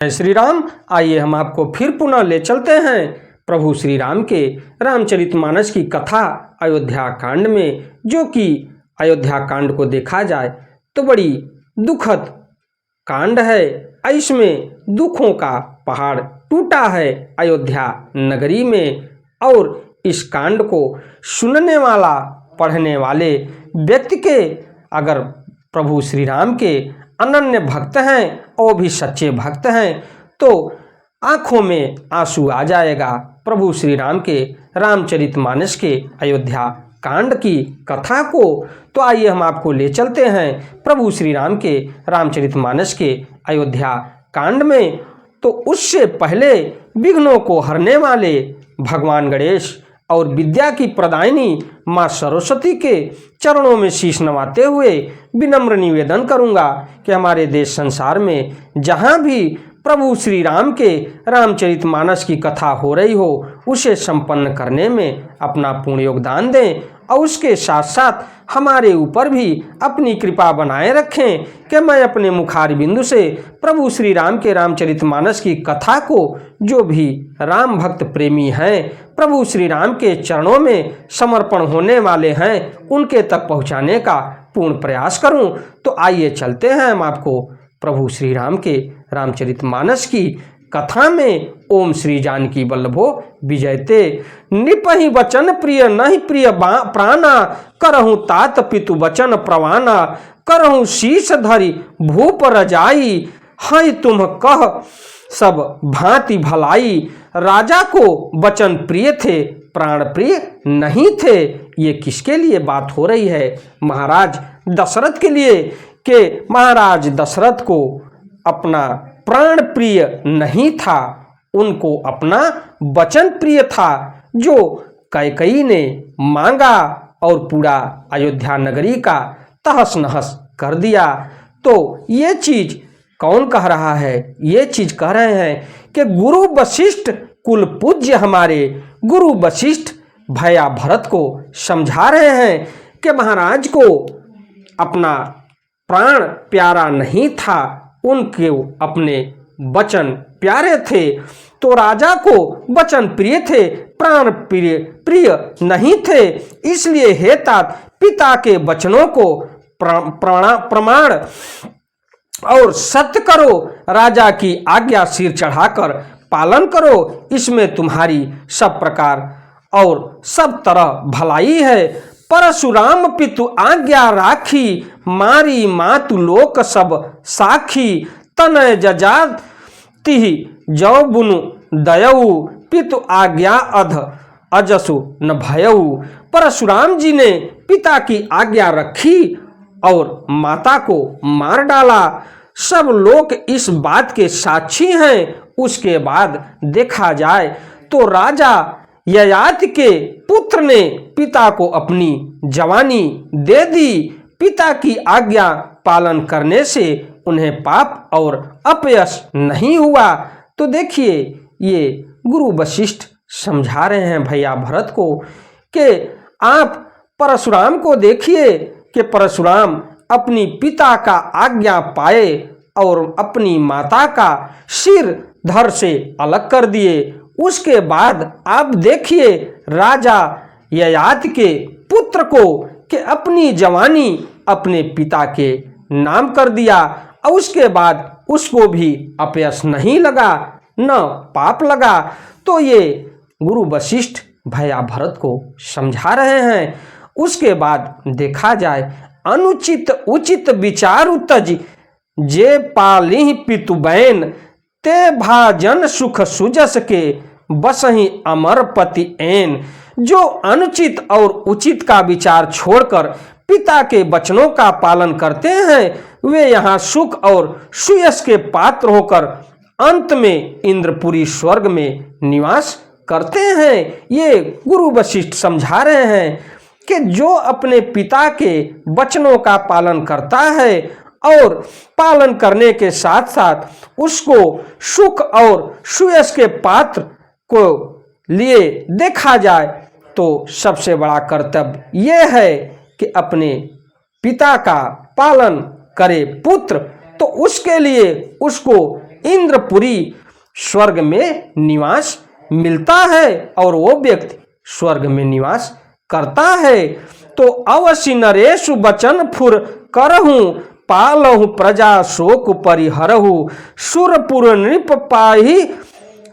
श्री राम, आइए हम आपको फिर पुनः ले चलते हैं प्रभु श्री राम के रामचरितमानस की कथा अयोध्या कांड में, जो कि अयोध्या कांड को देखा जाए तो बड़ी दुखद कांड है। इसमें दुखों का पहाड़ टूटा है अयोध्या नगरी में, और इस कांड को सुनने वाला, पढ़ने वाले व्यक्ति के अगर प्रभु श्री राम के अनन्य भक्त हैं और भी सच्चे भक्त हैं तो आंखों में आंसू आ जाएगा प्रभु श्री राम के रामचरितमानस के अयोध्या कांड की कथा को। तो आइए हम आपको ले चलते हैं प्रभु श्री राम के रामचरितमानस के अयोध्या कांड में। तो उससे पहले विघ्नों को हरने वाले भगवान गणेश और विद्या की प्रदायिनी माँ सरस्वती के चरणों में शीश नवाते हुए विनम्र निवेदन करूंगा कि हमारे देश संसार में जहाँ भी प्रभु श्री राम के रामचरितमानस की कथा हो रही हो, उसे संपन्न करने में अपना पूर्ण योगदान दें और उसके साथ साथ हमारे ऊपर भी अपनी कृपा बनाए रखें कि मैं अपने मुखार बिंदु से प्रभु श्री राम के रामचरितमानस की कथा को जो भी राम भक्त प्रेमी हैं, प्रभु श्री राम के चरणों में समर्पण होने वाले हैं, उनके तक पहुंचाने का पूर्ण प्रयास करूं। तो आइए चलते हैं हम आपको प्रभु श्री राम के रामचरितमानस की कथा में। ओम श्री जानकी वल्लभो विजयते, निपहि वचन प्रिय नहीं प्रिय प्राणा, करहु तात पितु वचन प्रवाना, करहु शीश धरि भूप रजाई, हई तुम कह सब भांति भलाई, राजा को वचन प्रिय थे प्राण प्रिय नहीं थे। ये किसके लिए बात हो रही है? महाराज दशरथ के लिए, कि महाराज दशरथ को अपना प्राण प्रिय नहीं था, उनको अपना वचन प्रिय था जो कैकेयी ने मांगा और पूरा अयोध्या नगरी का तहस नहस कर दिया। तो ये चीज कौन कह रहा है? ये चीज कह रहे हैं कि गुरु वशिष्ठ कुल पूज्य हमारे गुरु वशिष्ठ भैया भरत को समझा रहे हैं कि महाराज को अपना प्राण प्यारा नहीं था, उनके अपने वचन प्यारे थे। तो राजा को वचन प्रिय थे, प्राण प्रिय नहीं थे। इसलिए हे तात, पिता के वचनों को प्रमाण और सत्य करो, राजा की आज्ञा सिर चढ़ाकर पालन करो, इसमें तुम्हारी सब प्रकार और सब तरह भलाई है। परशुराम पितु आज्ञा राखी, मारी मातु लोक सब साखी, तनय जजाति जौ बुनु दयऊ, पितु आज्ञा अध अजसु न भयऊ। परशुराम जी ने पिता की आज्ञा रखी और माता को मार डाला। सब लोग इस बात के साक्षी हैं। उसके बाद देखा जाए तो राजा ययाति के पुत्र ने पिता को अपनी जवानी दे दी। पिता की आज्ञा पालन करने से उन्हें पाप और अपयश नहीं हुआ। तो देखिए, ये गुरु वशिष्ठ समझा रहे हैं भैया भरत को कि आप परशुराम को देखिए कि परशुराम अपनी पिता का आज्ञा पाए और अपनी माता का सिर धड़ से अलग कर दिए। उसके बाद आप देखिए राजा ययाति के पुत्र को कि अपनी जवानी अपने पिता के नाम कर दिया और उसके बाद उसको भी अपयश नहीं लगा, न पाप लगा। तो ये गुरु वशिष्ठ भैया भरत को समझा रहे हैं। उसके बाद देखा जाए, अनुचित उचित विचार तज, जे पालिहि पितु बैन, ते भाजन सुख सुजस के, बसहि अमर पति ऐन। जो अनुचित और उचित का विचार छोड़कर पिता के वचनों का पालन करते हैं, वे यहाँ सुख और सुयश के पात्र होकर अंत में इंद्रपुरी स्वर्ग में निवास करते हैं। ये गुरु वशिष्ठ समझा रहे हैं कि जो अपने पिता के वचनों का पालन करता है और पालन करने के साथ साथ उसको सुख और सुयश के पात्र को लिए देखा जाए तो सबसे बड़ा कर्तव्य यह है कि अपने पिता का पालन करे पुत्र। तो उसके लिए उसको इंद्रपुरी स्वर्ग में निवास मिलता है और वो व्यक्ति स्वर्ग में निवास करता है। तो अवश्य नरेशु बचन फुर करहूँ पालहु प्रजा शोक परिहरहु सुरपुर नृप पाही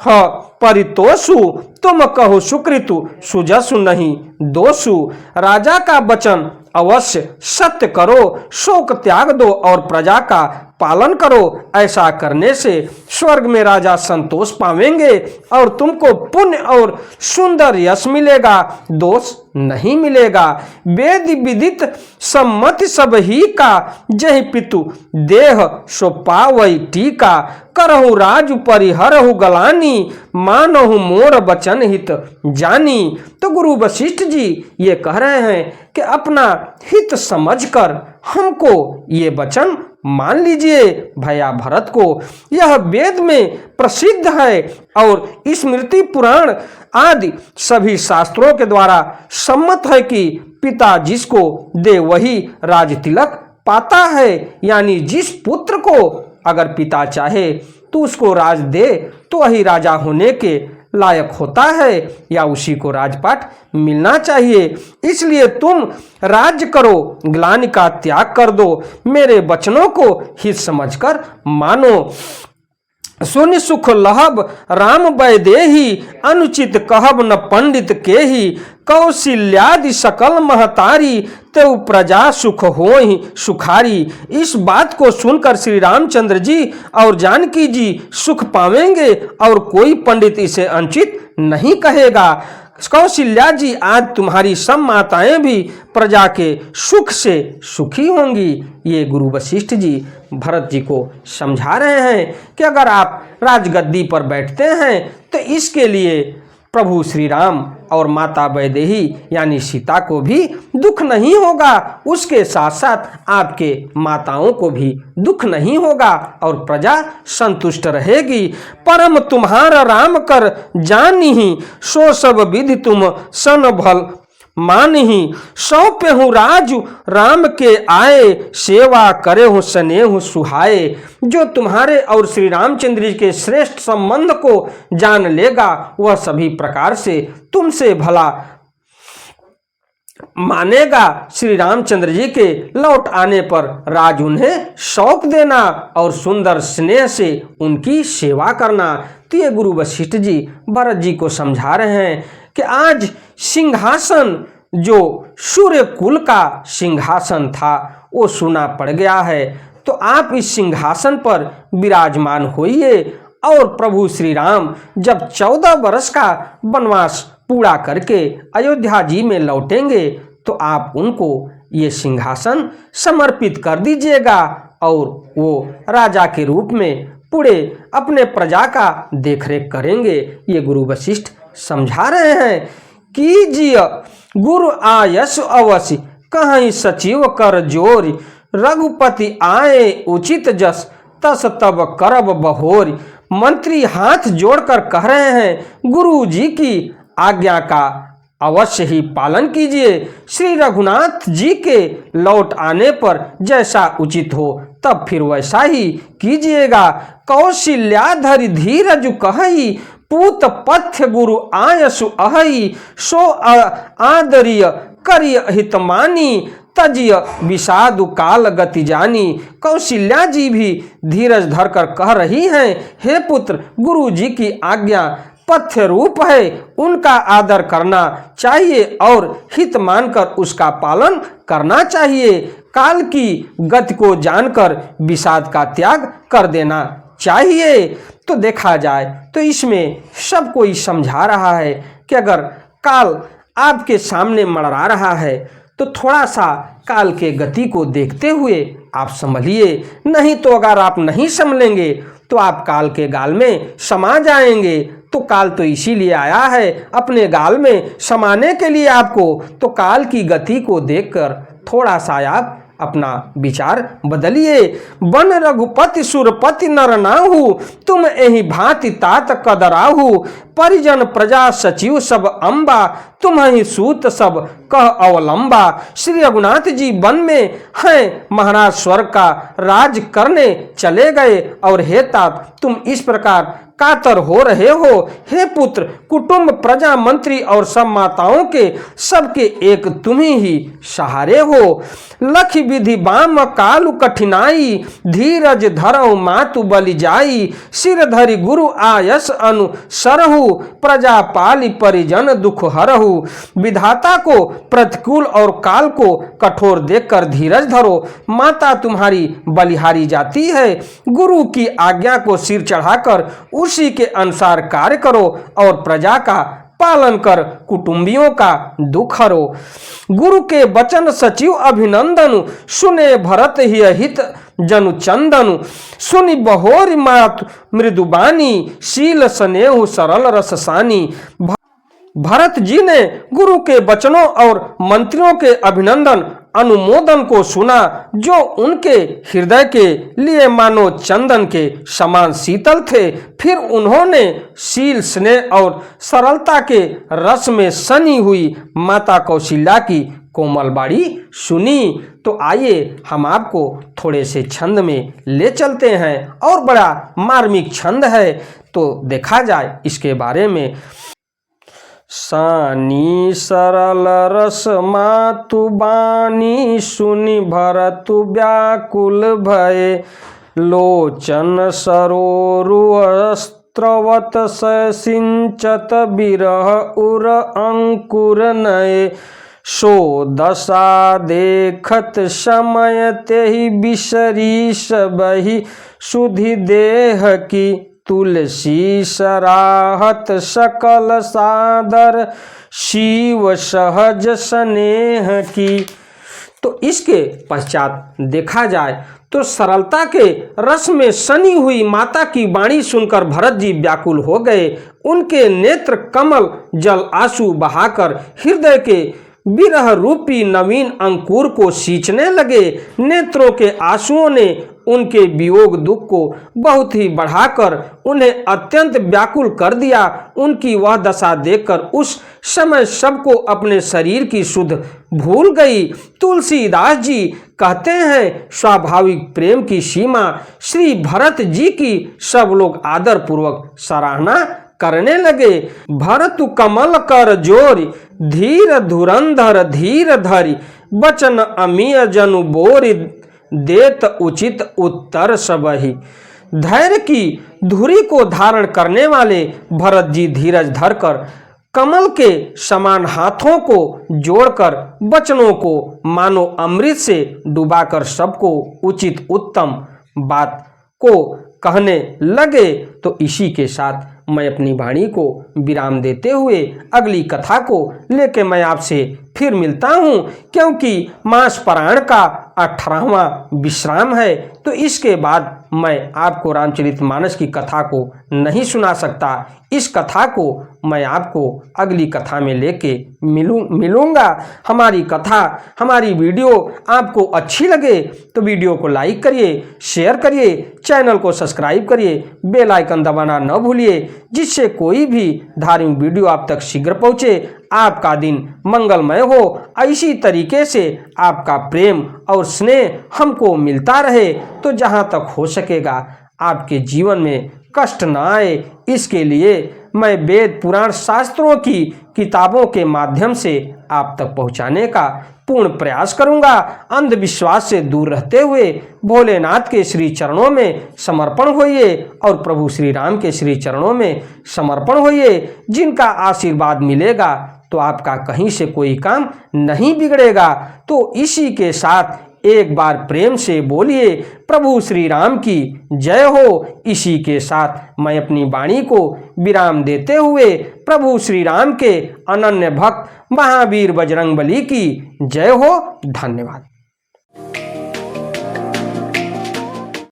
ह परितोषु तुम कहो सुकृतु सुजसु नहीं दोषु। राजा का वचन अवश्य सत्य करो, शोक त्याग दो और प्रजा का पालन करो। ऐसा करने से स्वर्ग में राजा संतोष पावेंगे और तुमको पुण्य और सुंदर यश मिलेगा, दोष नहीं मिलेगा। वेद विदित सम्मति सब ही का जहि पितु देह सो पावई टीका। करहु राजु परिहरहु गलानी मानहु मोर बचन हित जानी। तो गुरु वशिष्ठ जी ये कह रहे हैं कि अपना हित समझकर हमको ये वचन मान लीजिए भैया भरत को। यह वेद में प्रसिद्ध है और स्मृति पुराण आदि सभी शास्त्रों के द्वारा सम्मत है कि पिता जिसको दे वही राज तिलक पाता है। यानी जिस पुत्र को अगर पिता चाहे तो उसको राज दे तो वही राजा होने के लायक होता है या उसी को राजपाट मिलना चाहिए। इसलिए तुम राज्य करो, ग्लानि का त्याग कर दो, मेरे वचनों को हित समझकर मानो। सुनि सुख लहब राम वैदेही अनुचित कहब न पंडित केही। कौशल्यादि सकल महतारी तेउ प्रजा सुख होहि सुखारी। इस बात को सुनकर श्री रामचंद्र जी और जानकी जी सुख पावेंगे और कोई पंडित इसे अनुचित नहीं कहेगा। कौशल्या जी आज तुम्हारी सब माताएं भी प्रजा के सुख से सुखी होंगी। ये गुरु वशिष्ठ जी भरत जी को समझा रहे हैं कि अगर आप राजगद्दी पर बैठते हैं तो इसके लिए प्रभु श्री राम और माता वैदेही यानी सीता को भी दुख नहीं होगा, उसके साथ साथ आपके माताओं को भी दुख नहीं होगा और प्रजा संतुष्ट रहेगी। परम तुम्हारा राम कर जानिहि सो सब विधि तुम सन भल मानही। सौंपे हूँ राजु राम के आए सेवा करे हूँ स्नेह सुहाए। जो तुम्हारे और श्री रामचंद्र जी के श्रेष्ठ संबंध को जान लेगा वह सभी प्रकार से तुमसे भला मानेगा। श्री रामचंद्र जी के लौट आने पर राज उन्हें सौंप देना और सुंदर स्नेह से उनकी सेवा करना। तो ये गुरु वशिष्ठ जी भरत जी को समझा रहे हैं कि आज सिंहासन जो सूर्य कुल का सिंहासन था वो सूना पड़ गया है, तो आप इस सिंहासन पर विराजमान होइए। और प्रभु श्री राम जब 14 वर्ष का वनवास पूरा करके अयोध्या जी में लौटेंगे तो आप उनको ये सिंहासन समर्पित कर दीजिएगा और वो राजा के रूप में पूरे अपने प्रजा का देखरेख करेंगे। ये गुरु वशिष्ठ समझा रहे हैं। कीजिए गुरु आयस अवश्य कहीं सचिव कर जोर। रघुपति आए उचित जस तस तब करब बहोर। मंत्री हाथ जोड़कर कह रहे हैं गुरु जी की आज्ञा का अवश्य ही पालन कीजिए। श्री रघुनाथ जी के लौट आने पर जैसा उचित हो तब फिर वैसा ही कीजिएगा। कौशल्याधरि धीरज कहई पूत पथ्य गुरु आयसु अहई। सो आदरिय करिय हितमानी तजिय विषादु काल गति जानी। कौशल्या जी भी धीरज धरकर कह रही हैं, हे पुत्र गुरु जी की आज्ञा पथ्य रूप है, उनका आदर करना चाहिए और हित मानकर उसका पालन करना चाहिए। काल की गति को जानकर विषाद का त्याग कर देना चाहिए। तो देखा जाए तो इसमें सब कोई समझा रहा है कि अगर काल आपके सामने मंडरा रहा है तो थोड़ा सा काल के गति को देखते हुए आप संभलिए, नहीं तो अगर आप नहीं संभलेंगे तो आप काल के गाल में समा जाएंगे। तो काल तो इसीलिए आया है अपने गाल में समाने के लिए आपको। तो काल की गति को देखकर थोड़ा सा आप अपना विचार बदलिए। बन रघुपति सुरपति नर नाहु, तुम एहि भांति तात कदराहु। परिजन प्रजा सचिव सब अम्बा, तुम्हि सूत सब कह अवलंबा। श्री रघुनाथ जी वन में हैं, महाराज स्वर्ग का राज करने चले गए, और हे तात तुम इस प्रकार कातर हो रहे हो। हे पुत्र, कुटुंब प्रजा मंत्री और सब माताओं के सबके एक तुम ही सहारे हो। लख विधि बाम कालु कठिनाई, धीरज धरऊ मातु बलि जाई। सिर धरि गुरु आयस अनुसरहु, प्रजा पाली परिजन दुख हरहु। विधाता को प्रतिकूल और काल को कठोर देखकर धीरज धरो। माता तुम्हारी बलिहारी जाती है, गुरु की आज्ञा को सिर चढ़ाकर उसी के अनुसार कार्य करो, और प्रजा का पालन कर कुटुंबियों का दुख हरो। गुरु के वचन सचिव अभिनंदन, सुने भरत ही हित जनु चंदन। सुनि बहोरी मात मृदुबानी, शील स्नेहु सरल रससानी। भरत जी ने गुरु के वचनों और मंत्रियों के अभिनंदन अनुमोदन को सुना, जो उनके हृदय के लिए मानो चंदन के समान शीतल थे। फिर उन्होंने शील स्नेह और सरलता के रस में सनी हुई माता कौशल्या की कोमल बाणी सुनी। तो आइए हम आपको थोड़े से छंद में ले चलते हैं, और बड़ा मार्मिक छंद है, तो देखा जाए इसके बारे में। सानी सरल रस मातु बानी, सुनि भरतु व्याकुल भये। लोचन सरोरु अस्त्रवत सिंचत बिरह उर अंकुर नये। सो दशा देखत समय तेहि बिसरी सबहि, सुधि देह की तुलसी सराहत सकल सादर, शिव सहज स्नेह की। तो इसके पश्चात देखा जाए तो सरलता के रस में सनी हुई माता की वाणी सुनकर भरत जी व्याकुल हो गए। उनके नेत्र कमल जल आंसू बहाकर हृदय के विरह रूपी नवीन अंकुर को सींचने लगे। नेत्रों के आंसुओं ने उनके वियोग दुख को बहुत ही बढ़ाकर उन्हें अत्यंत व्याकुल कर दिया। उनकी वह दशा देखकर उस समय सबको अपने शरीर की सुध भूल गई। तुलसीदास जी कहते हैं, स्वाभाविक प्रेम की सीमा श्री भरत जी की सब लोग आदर पूर्वक सराहना करने लगे। भरत कमल कर जोरी, धीर धुरंधर धीर धरी। बचन अमीय जनु बोरी, देत उचित उत्तर सबहि। धैर्य की धुरी को धारण करने वाले भरत जी धीरज धरकर कमल के समान हाथों को जोड़कर वचनों को मानो अमृत से डुबाकर सबको उचित उत्तम बात को कहने लगे। तो इसी के साथ मैं अपनी वाणी को विराम देते हुए अगली कथा को लेके मैं आपसे फिर मिलता हूँ, क्योंकि मास पारायण का 18वां विश्राम है। तो इसके बाद मैं आपको रामचरितमानस की कथा को नहीं सुना सकता। इस कथा को मैं आपको अगली कथा में लेके मिलूंगा। हमारी कथा, हमारी वीडियो आपको अच्छी लगे तो वीडियो को लाइक करिए, शेयर करिए, चैनल को सब्सक्राइब करिए, बेल आइकन दबाना न भूलिए, जिससे कोई भी धार्मिक वीडियो आप तक शीघ्र पहुँचे। आपका दिन मंगलमय हो, इसी तरीके से आपका प्रेम और स्नेह हमको मिलता रहे। तो जहाँ तक हो सकेगा आपके जीवन में कष्ट न आए, इसके लिए मैं वेद पुराण शास्त्रों की किताबों के माध्यम से आप तक पहुँचाने का पूर्ण प्रयास करूंगा। अंधविश्वास से दूर रहते हुए भोलेनाथ के श्री चरणों में समर्पण होइए और प्रभु श्री राम के श्री चरणों में समर्पण होइए। जिनका आशीर्वाद मिलेगा तो आपका कहीं से कोई काम नहीं बिगड़ेगा। तो इसी के साथ एक बार प्रेम से बोलिए प्रभु श्री राम की जय हो। इसी के साथ मैं अपनी वाणी को विराम देते हुए प्रभु श्री राम के अनन्य भक्त महावीर बजरंगबली की जय हो। धन्यवाद।